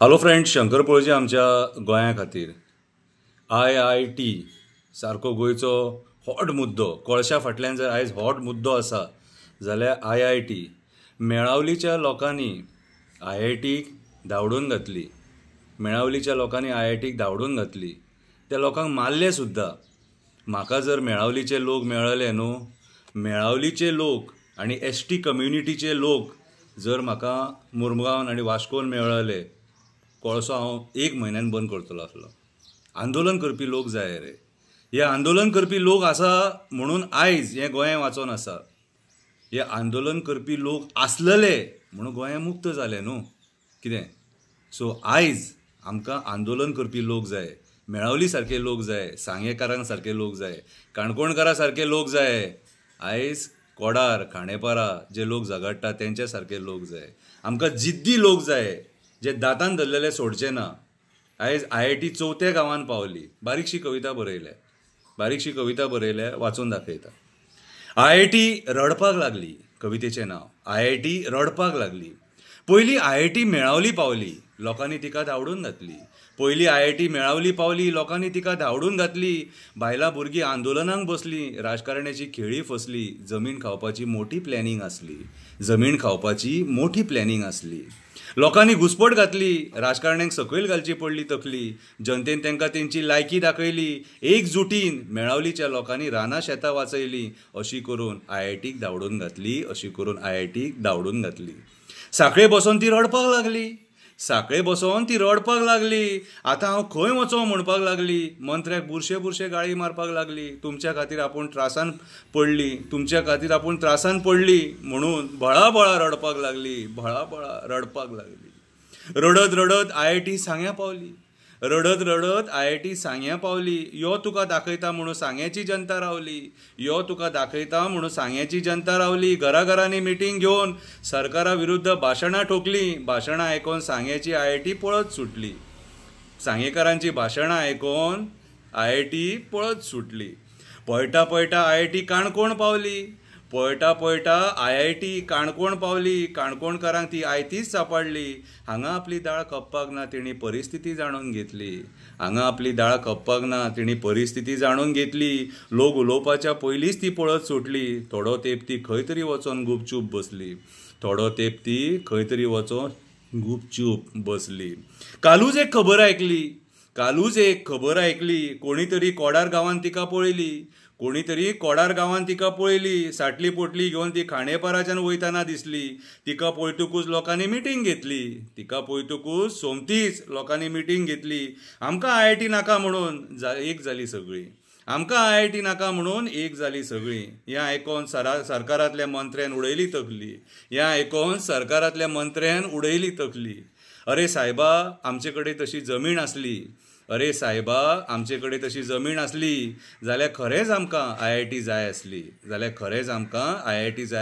Hello friends, Shankar पळोवची आमच्या गोंया खातीर IIT सारको गोंयचो हॉट मुद्दो. कोळशा फाटल्यान जर आयज हॉट मुद्दो आसा जाल्यार IIT मेळावलीच्या लोकांनी IITक धांवडून घातली. मेळावलीच्या लोकांनी IITक धांवडून घातली. त्या लोकांक मारले सुद्दां. म्हाका जर मेळावलीचे लोक मेळले न्हू, मेळावलीचे लोक आनी ST कम्युनिटीचे लोक जर म्हाका मुरगांवन आनी वास्कोन मेळले, कोळसो हांव 1 म्हयन्यान बंद करतलो आसलो. आंदोलन करपी लोक जाय रे. हे आंदोलन करपी लोक आसा म्हणून आयज हें गोंय वाचोन आसा. हे आंदोलन करपी लोक आसलेले म्हणून गोंय मुक्त जालें न्हू. कितें सो आयज आमकां आंदोलन करपी लोक जाय, मेळावली सारके लोक जाय, सांगेकारां सारके लोक जाय, काणकोणकारां सारके लोक जाय. आयज कोडार खांडेपारा जे लोक झगडटा तेंच्या सारके लोक जाय. आमकां जिद्दी लोक जाय जे दातान धरलेले सोडचे ना. आयज IIT 4थ्या गांवांत पावली. बारीकशी कविता बरयल्या वाचून दाखयता. IIT रडपाक लागली. कवितेचें नांव IIT रडपाक लागली. पयलीं IIT मेळावली पावली, लोकांनी तिका धांवडून घातली. पयलीं IIT मेळावली पावली, लोकांनी तिका धांवडून घातली. बायलां भुरगीं आंदोलनांक बसलीं, राजकारण्याची खेळी फसली. जमीन खावपाची मोठी प्लॅनिंग आसली. लोकांनी घुसपट घातली, राजकारण्यांक सकयल घालची पडली तकली. जनतेन तांकां तेंची लायकी दाखयली. एकजुटीन मेळावलीच्या लोकांनी रानां शेतां वाचयलीं. अशी करून IITक धांवडून घातली. साखळे बसोन ती रडपाक लागली. आतां हांव खंय वचों म्हणपाक लागली. मंत्र्याक बुरशे गाळी मारपाक लागली. तुमच्या खातीर आपूण त्रासान पडली म्हणून भळा रडपाक लागली. रडत IIT सांग्या पावली. यो तुका दाखयता म्हणून सांग्याची जनता रावली. घरांनी मिटींग घेवन सरकारा विरुद्ध भाशणां ठोकली. भाशणां आयकोन सांग्याची IIT पळत सुटली. सांगेकारांची भाशणां आयकोन IIT पळत सुटली. पळटा IIT काणकोण पावली. काणकोणकारांक ती आयतीच सांपाडली. हांगा आपली दाळ खपपाक ना, तेणी परिस्थिती जाणून घेतली. लोक उलोवपाच्या पयलींच ती पळत सुटली. थोडो तेंप ती खंय तरी वचोन गुपचूप बसली. कालूच एक खबर आयकली. कोणी तरी कोडार गांवांत तिका पळयली. साटली पोटली घेवन ती खांडेपाराच्यान वयताना दिसली. तिका पळयतकूच लोकांनी मिटींग घेतली. आमकां IIT नाका म्हणून एक जाली सगळीं. हें आयकोन सरकारांतल्या मंत्र्यान उडयली तकली. अरे सायबा, आमचे कडेन तशी जमीन आसली जाल्यार खरेंच आमकां IIT जाय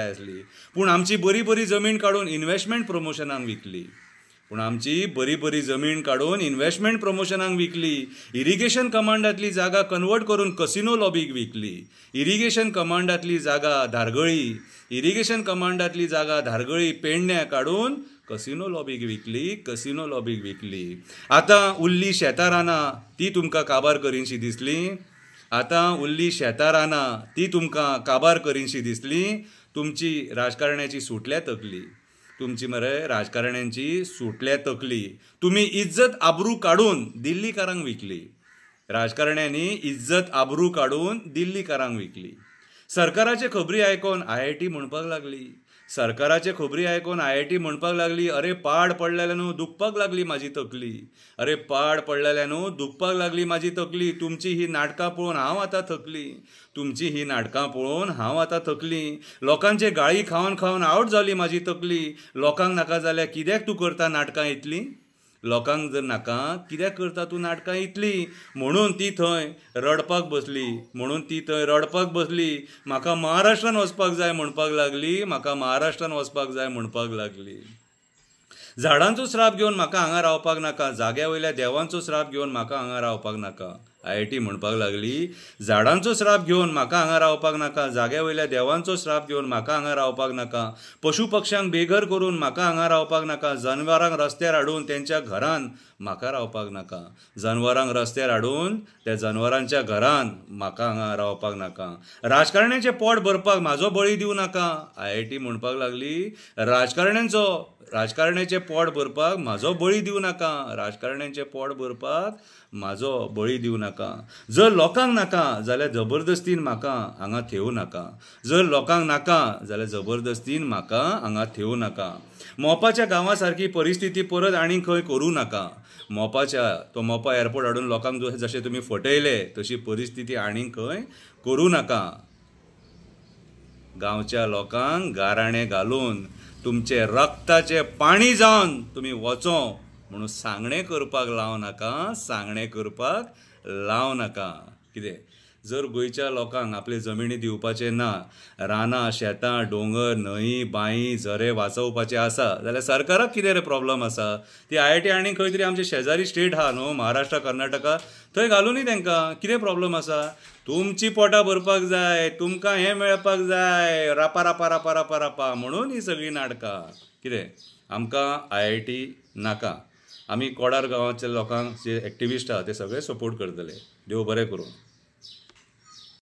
आसली. पूण आमची बरी जमीन काडून इन्व्हेस्टमेंट प्रमोशनांक विकली. इरिगेशन कमांडांतली जागा कन्वर्ट करून कसिनो लॉबीक विकली. इरिगेशन कमांडांतली जागा धारगळी पेडण्या काडून कसिनो लॉबीक विकली. आतां उरलीं शेतां रानां ती तुमकां काबार करीनशी दिसली. तुमची राजकारण्याची सुटल्या तकली. तुमी इज्जत आबरू काडून दिल्लीकारांक विकली. सरकाराचे खबरी आयकोन IIT म्हणपाक लागली. अरे पाड पडलेल्यान दुखपाक लागली म्हाजी तकली. तुमची ही नाटकां पळोवन हांव आतां थकली. लोकांचे गाळी खावन आवट जाली म्हाजी तकली. लोकांक नाका जाल्यार कित्याक तूं करता नाटकां इतलीं? म्हणून ती थंय रडपाक बसली. म्हाका महाराष्ट्रान वचपाक जाय म्हणपाक लागली. झाडांचो श्राप घेवन म्हाका हांगा रावपाक नाका. जाग्या वयल्या देवांचो श्राप घेवन म्हाका हांगा रावपाक नाका. IIT म्हणपाक लागली झाडांचो श्राप घेवन म्हाका हांगा रावपाक नाका, जाग्या वयल्या देवांचो श्राप घेवन म्हाका हांगा रावपाक नाका, पशु पक्ष्यांक बेघर करून म्हाका हांगा रावपाक नाका, जनावरांक रस्त्यार हाडून तेंच्या घरान म्हाका रावपाक नाका, जनावरांक रस्त्यार हाडून त्या जनावरांच्या घरान म्हाका हांगा रावपाक नाका, राजकारण्याचें पोट भरपाक म्हाजो बळी दिवं नाका. IIT म्हणपाक लागली राजकारण्याचें पोट भरपाक म्हाजो बळी दिवं नाका, राजकारण्याचें पोट भरपाक म्हाजो बळी दिवं नाका. जर लोकांक नाका जाल्यार जबरदस्तीन म्हाका हांगा थेवू नाका, जर लोकांक नाका जाल्यार जबरदस्तीन म्हाका हांगा थेवू नाका. मोपाच्या गांवा सारकी परिस्थिती परत आनी खंय करूं नाका. मोपा एअरपोर्ट हाडून लोकांक जशें तुमी फटयले तशी परिस्थिती आनी खंय करूं नाका. गांवच्या लोकांक गाराणें घालून तुमचे रक्ताचे पाणी जावन तुमी वचो म्हणून सांगणें करपाक लावं नाका, सांगणें करपाक लावं नाका. कितें जर गोंयच्या लोकांक आपले जमिनी दिवपाचे ना, रानां शेतां डोंगर न्हंय बांय झरे वाचोवपाचे आसा जाल्यार सरकाराक कितें रे प्रॉब्लम आसा. ती IIT आनी खंय तरी आमचे शेजारी स्टेट आहा न्हू, महाराष्ट्र कर्नाटका, थंय घालुनी तांकां. कितें प्रॉब्लम आसा. तुमची पोटां भरपाक जाय, तुमकां हें मेळपाक जाय, रापा रापा रापा रापा रापा म्हणून ही सगळीं नाटकां. कितें आमकां IIT नाका. आमी कोडार गांवांच्या लोकांक जे एक्टिविस्ट आहा ते सगळे सपोर्ट करतले. देव बरें करूं.